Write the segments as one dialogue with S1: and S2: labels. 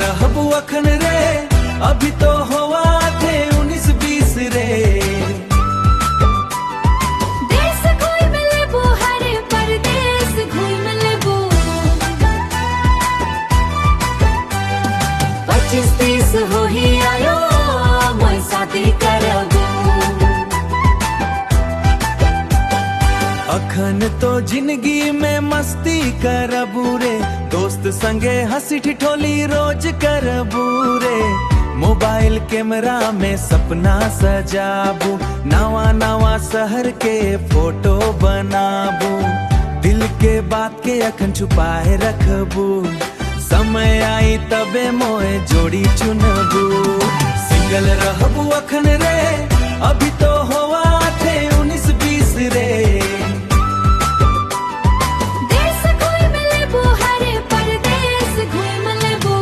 S1: रहबू अखन रे, अभी तो होवा थे 19-20 रे।
S2: देश घूम लेबू, हरे परदेस घूम लेबू। 25-30 हो ही आयो, मैं शादी करबू।
S1: अखन तो जिंदगी में मस्ती करबू रे, दोस्त संगे हंसी ठिठोली रोज करबू रे। मोबाइल कैमरा में सपना सजाबू, नवा नवा शहर के फोटो बनाबू। दिल के बात के अखन छुपाए रखबू, समय आई तबे मोए जोड़ी चुनबू। सिंगल रहबू अखन रे, अभी तो होवा थे 19-20 रे।
S2: देश घूम लेबू, हरे परदेस घूम लेबू।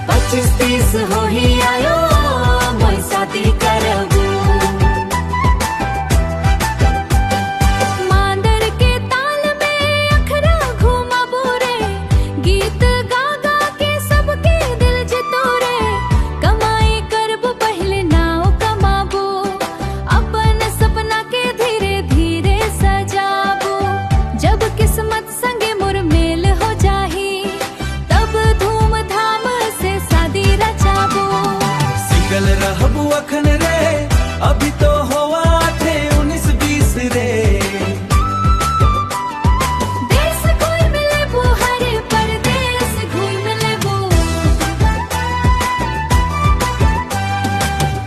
S2: 25-30 हो ही आयो, मैं शादी करबू। मांदर के ताल में अखरा घुमाबू रे, गीत गा गा के सबके दिल जितो रे। कमाई करबू पहले नाव कमाबू, अपन सपना के धीरे धीरे सजाबू। जब किस्मत संगे मोर मेल हो जाही, तब धूमधाम से शादी रचाबू।
S1: सिंगल रहबू अखन रे, अभी तो होवा थे 19-20 रे।
S2: देश घूम लेबू, हरे परदेस घूम लेबू।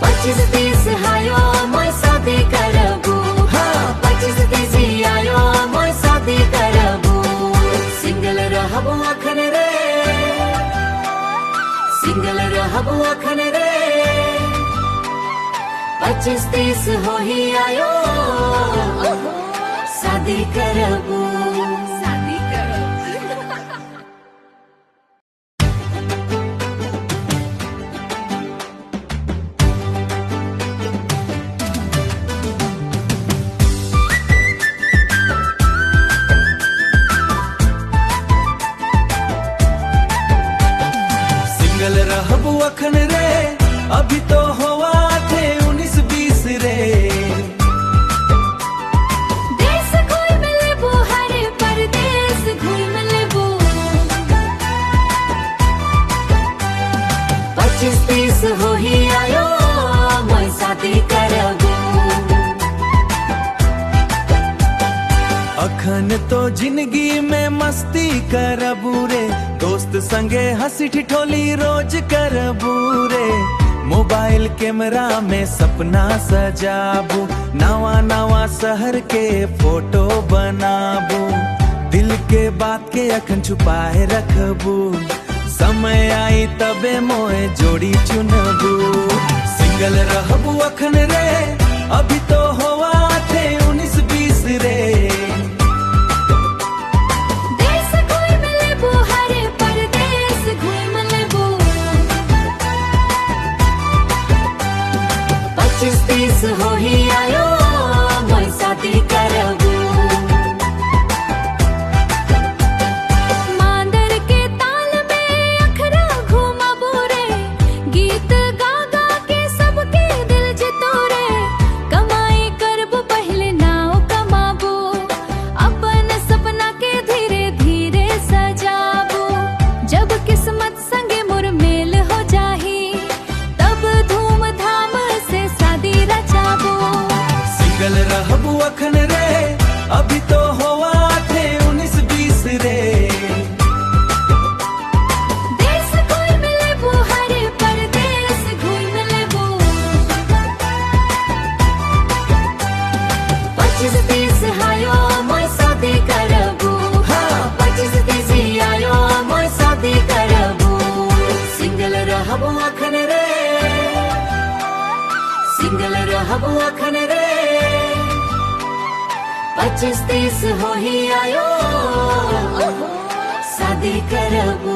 S2: 25-30 आयो, मैं शादी करबू। हाँ, 25-30 आयो, मैं शादी करबू। सिंगल रहबू अखन रे, सिंगल रहबू अखन रे। 25-30 हो ही आयो, शादी करबू। शादी करबू।
S1: सिंगल रहबू अखन रे, अभी तो होवा थे 19-20 रे।
S2: देश घूम लेबू, हरे परदेस घूम लेबू। 25-30 हो ही आयो, मैं शादी करबू।
S1: अखन तो जिंदगी में मस्ती करबू रे, दोस्त संगे हंसी ठिठोली रोज करबू रे। मोबाइल कैमरा में सपना सजाबू, नवा नवा शहर के फोटो बनाबू। दिल के बात के अखन छुपाए रखबू, समय आई तबे मोए जोड़ी चुनबू। सिंगल रहबू अखन रे, अभी तो होवा थे 19-20 रे।
S2: देश घूम लेबू, हरे परदेस घूम लेबू। 25-30 हो ही आयो, मैं शादी करबू। मांदर के ताल में अखरा घुमाबू रे, गीत गा गा के सबके दिल जितो रे। कमाई करबू पहले नाव कमाबू, अपन सपना के धीरे धीरे सजाबू। जब किस्मत संगे मोर मेल हो जाही, तब धूमधाम से शादी रचाबू।
S1: सिंगल रहबू अखन रे, अभी तो होवा थे 19-20 रे।
S2: देश घूम लेबू, हरे परदेस घूम लेबू। 25-30 आयो, मैं शादी करबू। हाँ, 25-30 आयो, मैं शादी करबू। सिंगल रहबू अखन रे, सिंगल रहबू अखन रे। 25-30 हो ही आयो, शादी करबू।